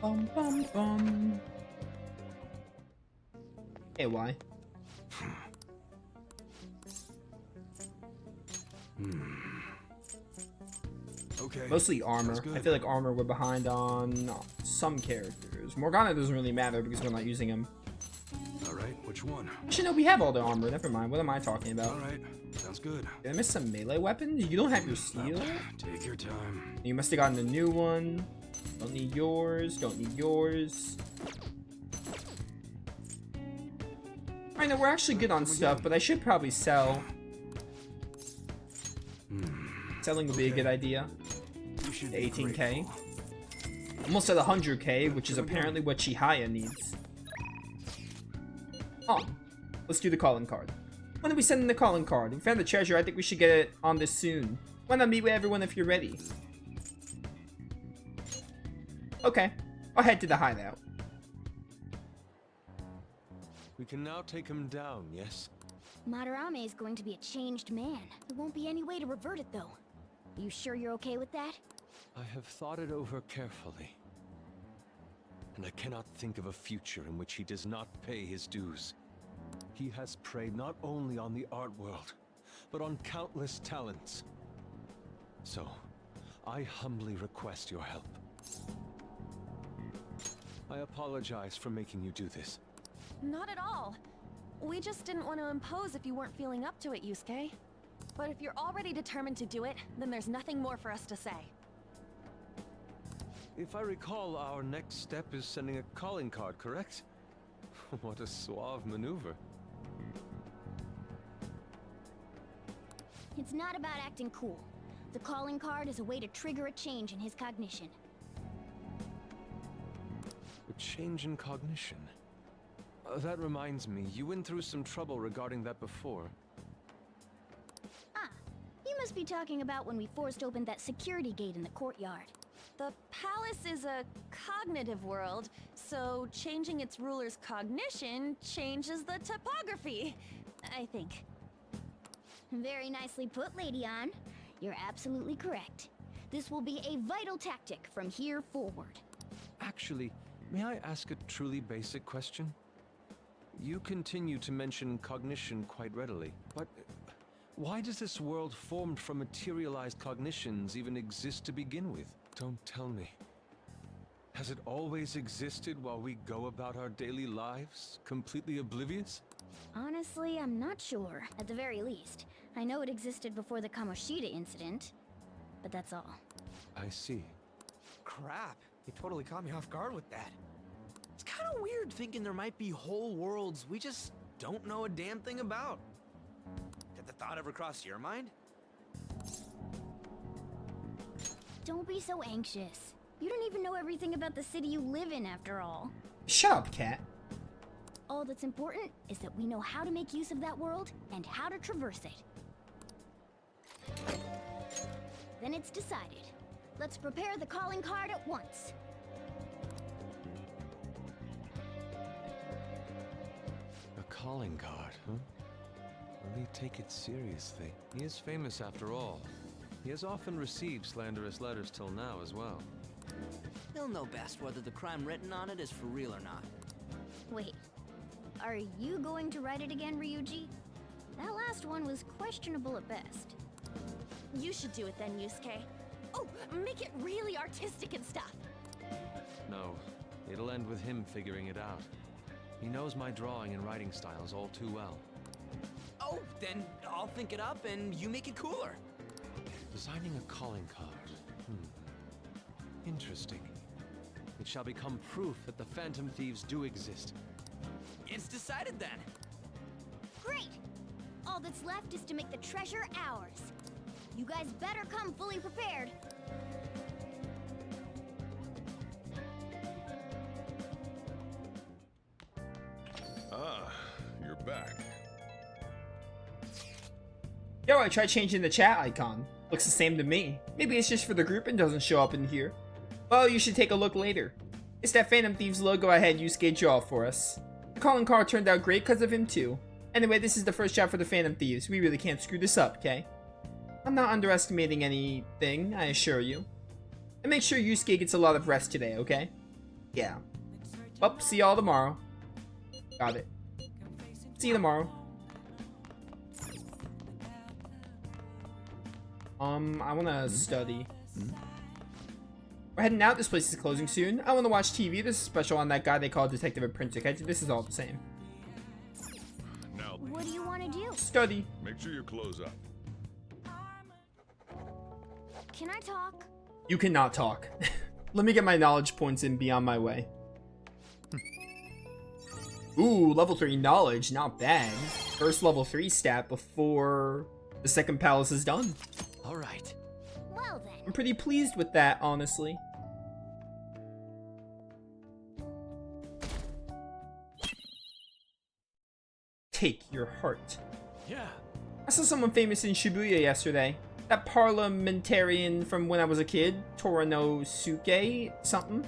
Bum bum bum. Hey, why? Okay. Mostly armor. Sounds good. I feel like armor we're behind on some characters. Morgana doesn't really matter because we're not using him. All right. Which one? Actually, no, we have all the armor. Never mind. What am I talking about? All right. Sounds good. Did I miss some melee weapons? You don't have your steel? Take your time. You must have gotten a new one. Don't need yours. Don't need yours. I know we're actually good on stuff, but I should probably sell. Selling would be a good idea. You should The be 18k. grateful. Almost at 100k, which is apparently what Chihaya needs. On. Let's do the calling card. When are we sending the calling card? We found the treasure. I think we should get it on this soon. Why not meet with everyone if you're ready? Okay. I'll head to the hideout. We can now take him down, yes? Madarame is going to be a changed man. There won't be any way to revert it, though. You sure you're okay with that? I have thought it over carefully. And I cannot think of a future in which he does not pay his dues. He has preyed not only on the art world, but on countless talents. So, I humbly request your help. I apologize for making you do this. Not at all. We just didn't want to impose if you weren't feeling up to it, Yusuke. But if you're already determined to do it, then there's nothing more for us to say. If I recall, our next step is sending a calling card, correct? What a suave maneuver. It's not about acting cool. The calling card is a way to trigger a change in his cognition. A change in cognition. That reminds me, you went through some trouble regarding that before. Ah, you must be talking about when we forced open that security gate in the courtyard. The palace is a cognitive world, so changing its ruler's cognition changes the topography, I think. Very nicely put, Lady Ann. You're absolutely correct. This will be a vital tactic from here forward. Actually, may I ask a truly basic question? You continue to mention cognition quite readily, but why does this world formed from materialized cognitions even exist to begin with? Don't tell me. Has it always existed while we go about our daily lives, completely oblivious? Honestly, I'm not sure, at the very least. I know it existed before the Kamoshida incident, but that's all. I see. Crap, you totally caught me off guard with that. It's kind of weird thinking there might be whole worlds we just don't know a damn thing about. Did the thought ever cross your mind? Don't be so anxious. You don't even know everything about the city you live in, after all. Shut up, cat. All that's important is that we know how to make use of that world and how to traverse it. Then it's decided. Let's prepare the calling card at once. A calling card, huh? Really take it seriously. He is famous after all. He has often received slanderous letters till now as well. He'll know best whether the crime written on it is for real or not. Wait, are you going to write it again, Ryuji? That last one was questionable at best. You should do it then, Yusuke. Oh, make it really artistic and stuff. No, it'll end with him figuring it out. He knows my drawing and writing styles all too well. Oh, then I'll think it up and you make it cooler. Designing a calling card. Interesting. It shall become proof that the Phantom Thieves do exist. It's decided then. Great! All that's left is to make the treasure ours. You guys better come fully prepared. Ah, you're back. Yo, I tried changing the chat icon. Looks the same to me. Maybe it's just for the group and doesn't show up in here. Well, you should take a look later. It's that Phantom Thieves logo I had Yusuke draw for us. The calling card turned out great because of him too. Anyway, this is the first job for the Phantom Thieves. We really can't screw this up, okay? I'm not underestimating anything, I assure you. And make sure Yusuke gets a lot of rest today, okay? Yeah. Well, see y'all tomorrow. Got it. See you tomorrow. I wanna study. We're heading out. This place is closing soon. I wanna watch TV. This is special on that guy they call Detective at Prince. This is all the same. Now, What do you want to do? Study. make sure you close up. Can I talk? You cannot talk. Let me get my knowledge points in, be on my way. Ooh, level 3 knowledge, not bad. First level 3 stat before the second palace is done. All right. Well then. I'm pretty pleased with that, honestly. Take your heart. Yeah. I saw someone famous in Shibuya yesterday. That parliamentarian from when I was a kid, Toranosuke something.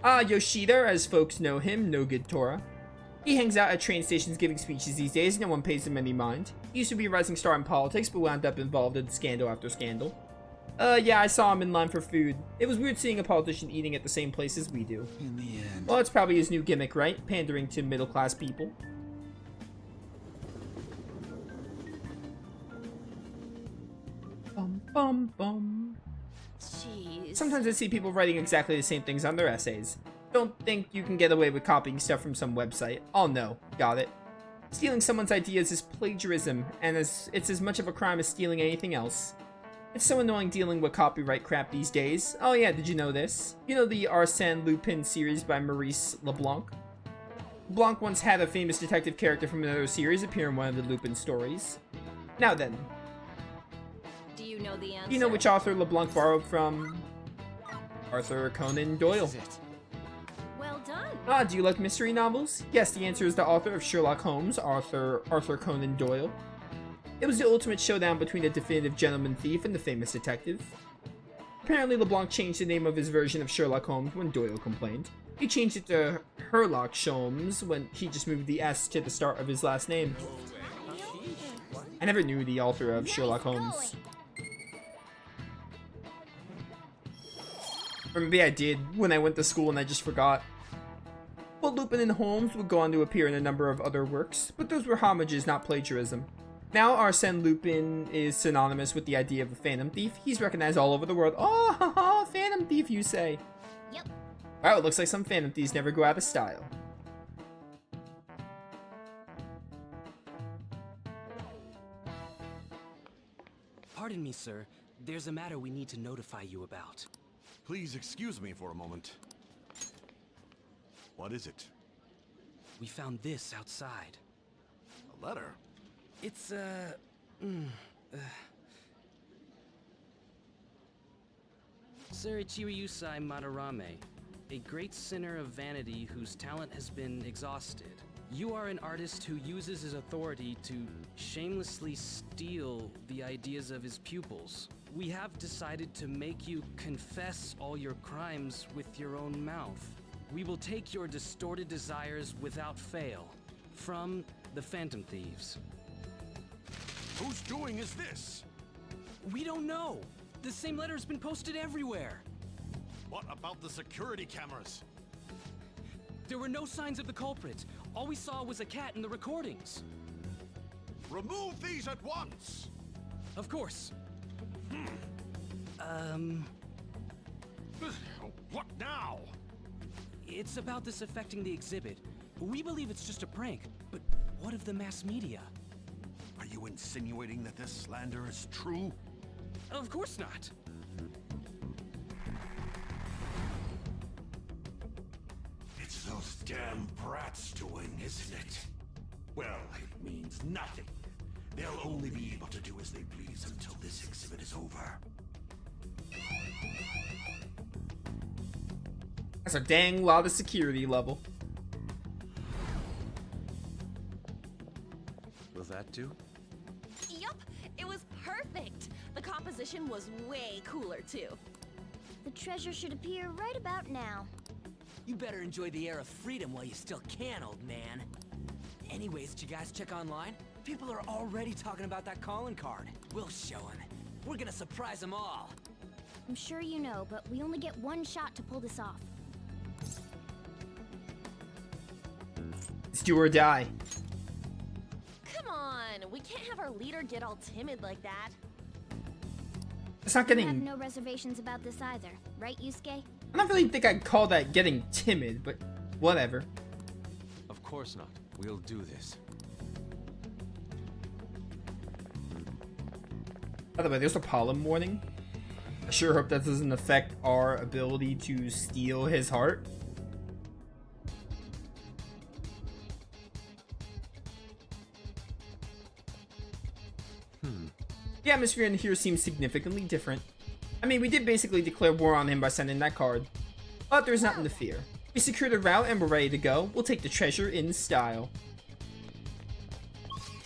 Yoshida, as folks know him, no good Tora. He hangs out at train stations giving speeches these days, no one pays him any mind. He used to be a rising star in politics, but wound up involved in scandal after scandal. Yeah, I saw him in line for food. It was weird seeing a politician eating at the same place as we do. In the end. Well, it's probably his new gimmick, right? Pandering to middle-class people. Bum bum bum. Jeez. Sometimes I see people writing exactly the same things on their essays. Don't think you can get away with copying stuff from some website. Oh no, got it. Stealing someone's ideas is plagiarism, and it's as much of a crime as stealing anything else. It's so annoying dealing with copyright crap these days. Oh yeah, did you know this? You know the Arsène Lupin series by Maurice Leblanc? Leblanc once had a famous detective character from another series appear in one of the Lupin stories. Now then, Do you know the answer? do you know which author Leblanc borrowed from? Arthur Conan Doyle. This is it. Well done. Ah, do you like mystery novels? Yes, the answer is the author of Sherlock Holmes, Arthur Conan Doyle. It was the ultimate showdown between a definitive gentleman thief and the famous detective. Apparently, LeBlanc changed the name of his version of Sherlock Holmes when Doyle complained. He changed it to Herlock Sholmes when he just moved the S to the start of his last name. I never knew the author of Sherlock Holmes. Or maybe I did when I went to school and I just forgot. Well, Lupin and Holmes would go on to appear in a number of other works, but those were homages, not plagiarism. Now Arsène Lupin is synonymous with the idea of a phantom thief. He's recognized all over the world. Oh, haha, phantom thief, you say? Yep. Wow, it looks like some phantom thieves never go out of style. Pardon me, sir. There's a matter we need to notify you about. Please excuse me for a moment. What is it? We found this outside. A letter? It's, Sir Ichiriyusai Madarame, a great sinner of vanity whose talent has been exhausted. You are an artist who uses his authority to shamelessly steal the ideas of his pupils. We have decided to make you confess all your crimes with your own mouth. We will take your distorted desires without fail. From the Phantom Thieves. Whose doing is this? We don't know. The same letter has been posted everywhere. What about the security cameras? There were no signs of the culprit. All we saw was a cat in the recordings. Remove these at once! Of course. What now? It's about this affecting the exhibit. We believe it's just a prank, but what of the mass media? Are you insinuating that this slander is true? Of course not. It's those damn brats doing, isn't it? Well, it means nothing. They'll only be able to do as they please until this exhibit is over. That's a dang lot of security level. Will that do? Yup, it was perfect. The composition was way cooler too. The treasure should appear right about now. You better enjoy the air of freedom while you still can, old man. Anyways, did you guys check online? People are already talking about that calling card. We'll show them. We're gonna surprise them all. I'm sure you know, but we only get one shot to pull this off. It's do or die. Come on, we can't have our leader get all timid like that. It's not I have getting... no reservations about this either, right, Yusuke? I don't really think I'd call that getting timid, but whatever. Of course not. We'll do this. By the way, there's a pollen warning. I sure hope that doesn't affect our ability to steal his heart. The atmosphere in here seems significantly different. I mean, we did basically declare war on him by sending that card. But there's nothing to fear. We secured a route and we're ready to go. We'll take the treasure in style.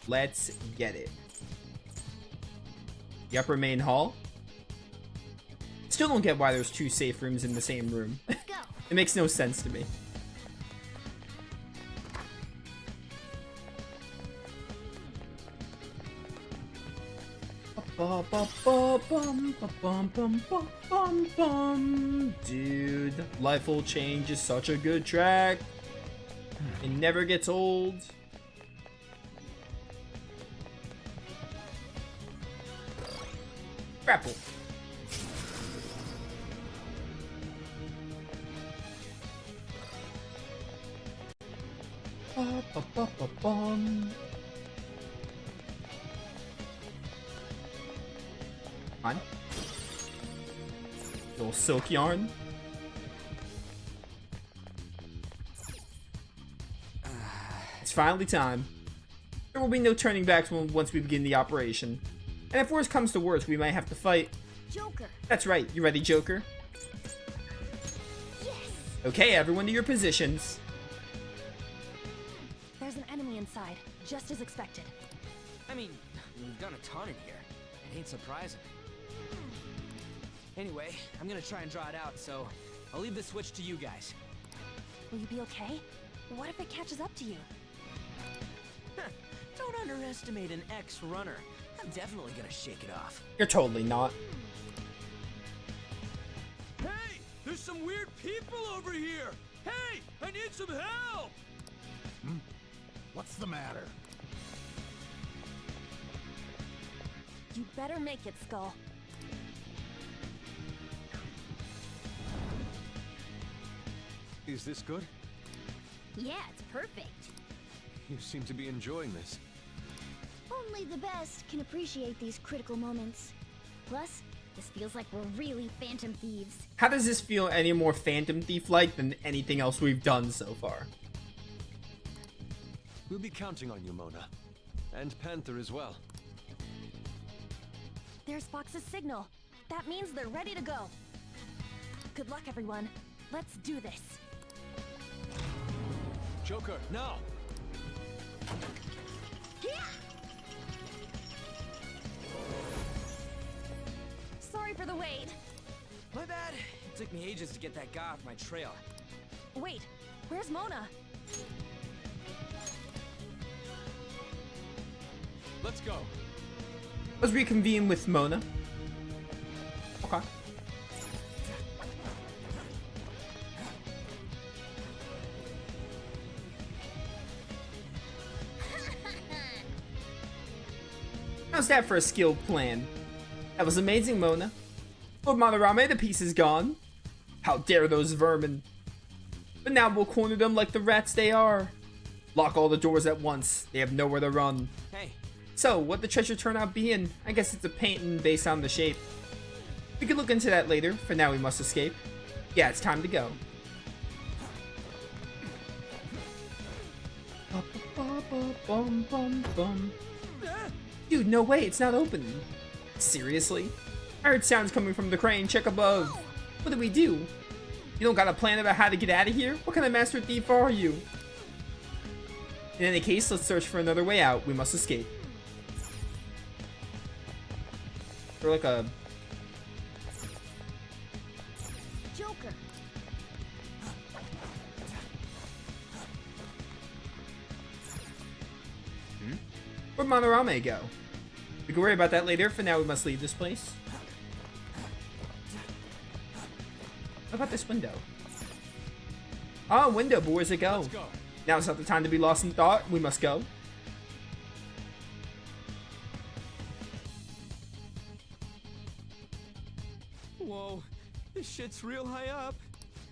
Let's get it. The upper main hall. Still don't get why there's two safe rooms in the same room. Let's go. It makes no sense to me. Dude, Life Will Change is such a good track. It never gets old. Grapple. On. Little silk yarn. It's finally time. There will be no turning back once we begin the operation. And if worse comes to worse, we might have to fight. Joker. That's right. You ready, Joker? Yes. Okay, everyone to your positions. There's an enemy inside, just as expected. I mean, we've done a ton in here. It ain't surprising. Anyway, I'm gonna try and draw it out, so I'll leave the switch to you guys. Will you be okay? What if it catches up to you? Don't underestimate an ex-runner. I'm definitely gonna shake it off. You're totally not. Hey! There's some weird people over here! Hey! I need some help! What's the matter? You better make it, Skull. Is this good? Yeah, it's perfect. You seem to be enjoying this. Only the best can appreciate these critical moments. Plus, this feels like we're really Phantom Thieves. How does this feel any more Phantom Thief-like than anything else we've done so far? We'll be counting on you, Mona. And Panther as well. There's Fox's signal. That means they're ready to go. Good luck, everyone. Let's do this. Joker, now! Sorry for the wait. My bad. It took me ages to get that guy off my trail. Wait, where's Mona? Let's go. Let's reconvene with Mona. Okay. How's that for a skilled plan? That was amazing, Mona. Lord Madarame, the piece is gone. How dare those vermin. But now we'll corner them like the rats they are. Lock all the doors at once. They have nowhere to run. Hey, So, what the treasure turn out being? I guess it's a painting based on the shape. We could look into that later. For now, we must escape. Yeah, it's time to go. Dude, no way, it's not open. Seriously? I heard sounds coming from the crane. Check above. What do we do? You don't got a plan about how to get out of here? What kind of master thief are you? In any case, let's search for another way out. We must escape. Or like a... Joker. Where'd Madarame go? We can worry about that later. For now, we must leave this place. What about this window? Ah, window, but where's it go? Let's go. Now's not the time to be lost in thought. We must go. Whoa, this shit's real high up.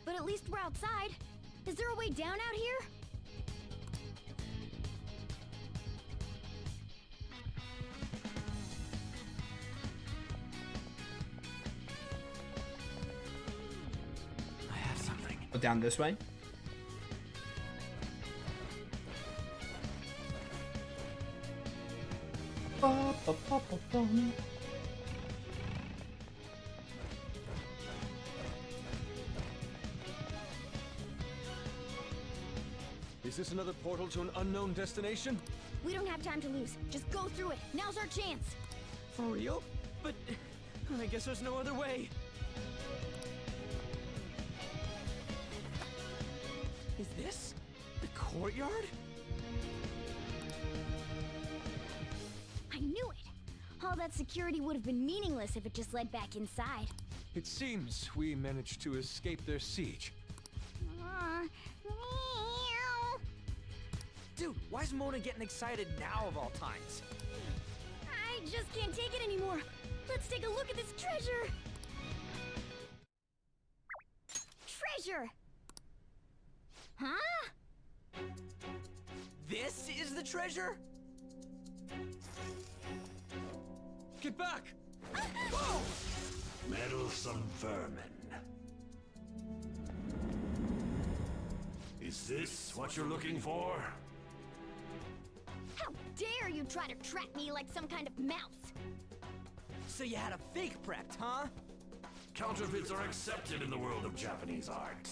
But at least we're outside. Is there a way down out here? I have something. Go down this way. Ba, ba, ba, ba, bum. Is this another portal to an unknown destination? We don't have time to lose. Just go through it. Now's our chance. For real? But I guess there's no other way. Is this the courtyard? I knew it. All that security would have been meaningless if it just led back inside. It seems we managed to escape their siege. Meow. Dude, why is Mona getting excited now of all times? I just can't take it anymore. Let's take a look at this treasure. Treasure! Huh? This is the treasure? Get back! Whoa! Meddlesome vermin. Is this what you're looking for? How dare you try to trap me like some kind of mouse? So you had a fake prepped, huh? Counterfeits are accepted in the world of Japanese art.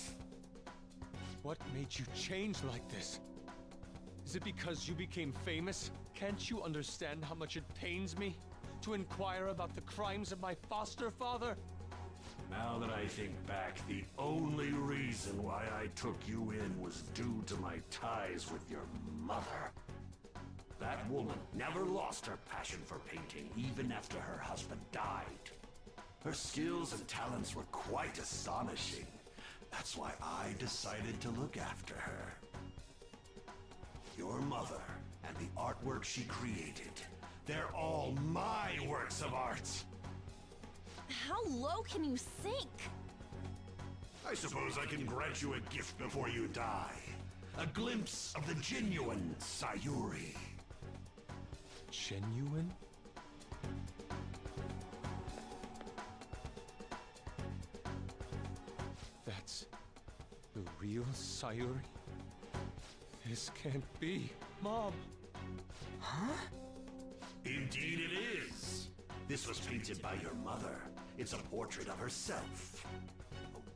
What made you change like this? Is it because you became famous? Can't you understand how much it pains me to inquire about the crimes of my foster father? Now that I think back, the only reason why I took you in was due to my ties with your mother. That woman never lost her passion for painting, even after her husband died. Her skills and talents were quite astonishing. That's why I decided to look after her. Your mother and the artwork she created, they're all my works of art. How low can you sink? I suppose I can grant you a gift before you die. A glimpse of the genuine Sayuri. Genuine? That's the real Sayuri? This can't be. Mom! Indeed it is. This was painted by your mother. It's a portrait of herself.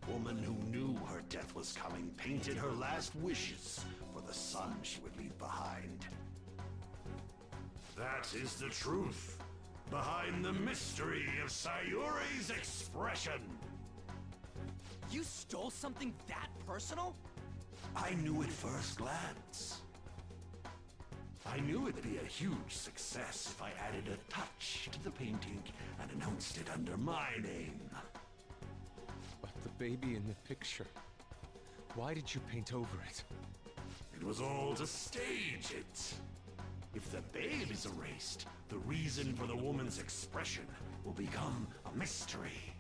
A woman who knew her death was coming painted her last wishes for the son she would leave behind. That is the truth behind the mystery of Sayuri's expression. You stole something that personal? I knew at first glance. I knew it'd be a huge success if I added a touch to the painting and announced it under my name. But the baby in the picture. Why did you paint over it? It was all to stage it. If the babe is erased, the reason for the woman's expression will become a mystery.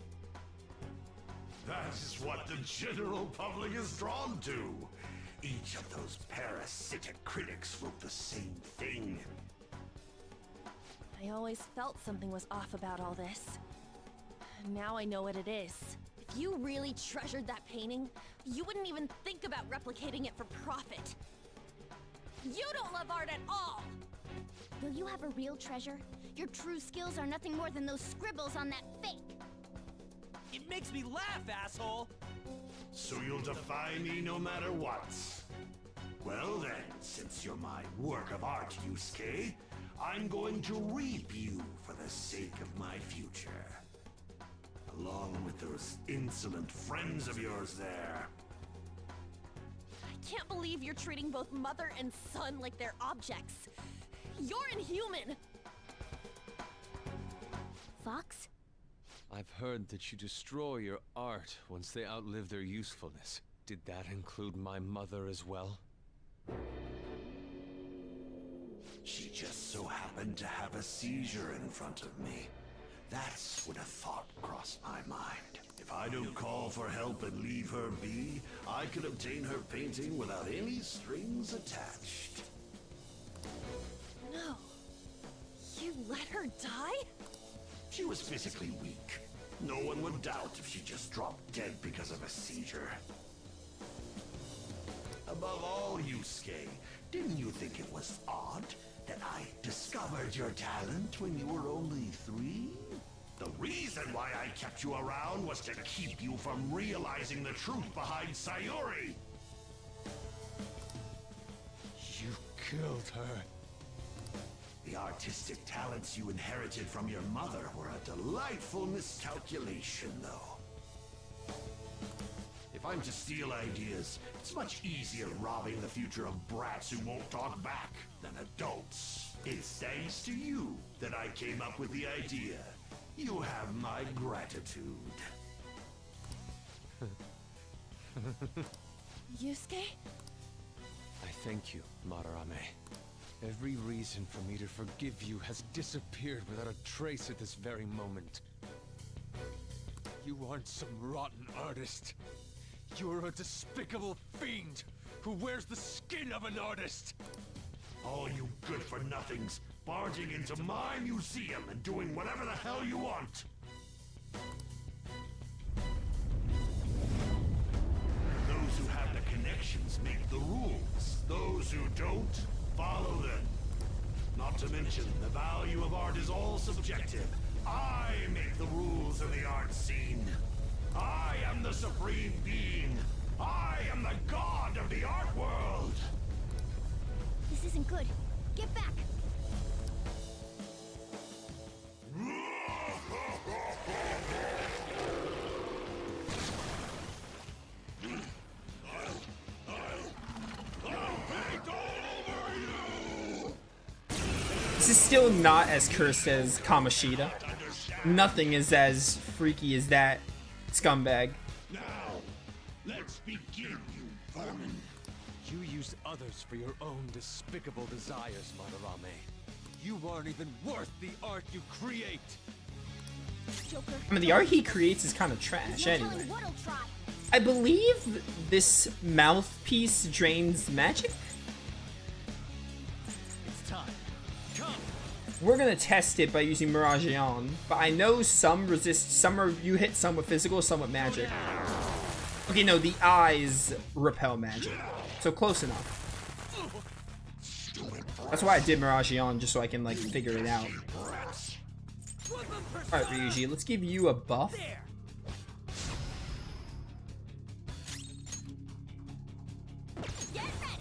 That is what the general public is drawn to. Each of those parasitic critics wrote the same thing. I always felt something was off about all this. Now I know what it is. If you really treasured that painting, you wouldn't even think about replicating it for profit. You don't love art at all! Will you have a real treasure? Your true skills are nothing more than those scribbles on that fake. It makes me laugh, asshole! So you'll defy me no matter what. Well then, since you're my work of art, Yusuke, I'm going to reap you for the sake of my future. Along with those insolent friends of yours there. I can't believe you're treating both mother and son like they're objects. You're inhuman! Fox? I've heard that you destroy your art once they outlive their usefulness. Did that include my mother as well? She just so happened to have a seizure in front of me. That's when a thought crossed my mind. If I don't call for help and leave her be, I could obtain her painting without any strings attached. No. You let her die? She was physically weak. No one would doubt if she just dropped dead because of a seizure. Above all, Yusuke, didn't you think it was odd that I discovered your talent when you were only 3? The reason why I kept you around was to keep you from realizing the truth behind Sayuri. You killed her. The artistic talents you inherited from your mother were a delightful miscalculation, though. If I'm to steal ideas, it's much easier robbing the future of brats who won't talk back than adults. It's thanks to you that I came up with the idea. You have my gratitude. Yusuke? I thank you, Madarame. Every reason for me to forgive you has disappeared without a trace at this very moment. You aren't some rotten artist. You're a despicable fiend who wears the skin of an artist. All you good-for-nothings barging into my museum and doing whatever the hell you want. Those who have the connections make the rules. Those who don't, follow them. Not to mention, the value of art is all subjective. I make the rules of the art scene. I am the supreme being. I am the god of the art world. This isn't good. Get back! This is still not as cursed as Kamoshida. Nothing is as freaky as that scumbag. Now, let's begin, you vermin. You use others for your own despicable desires, Madarame. You aren't even worth the art you create. Joker. I mean, the art he creates is kind of trash No anyway. telling what'll try. I believe this mouthpiece drains magic? It's time. Come! We're gonna test it by using Madarame, but I know some resist, some are, you hit some with physical, some with magic. Okay, no, the eyes repel magic, so close enough. That's why I did Madarame, just so I can like figure it out. Alright, Ryuji, let's give you a buff. Get ready!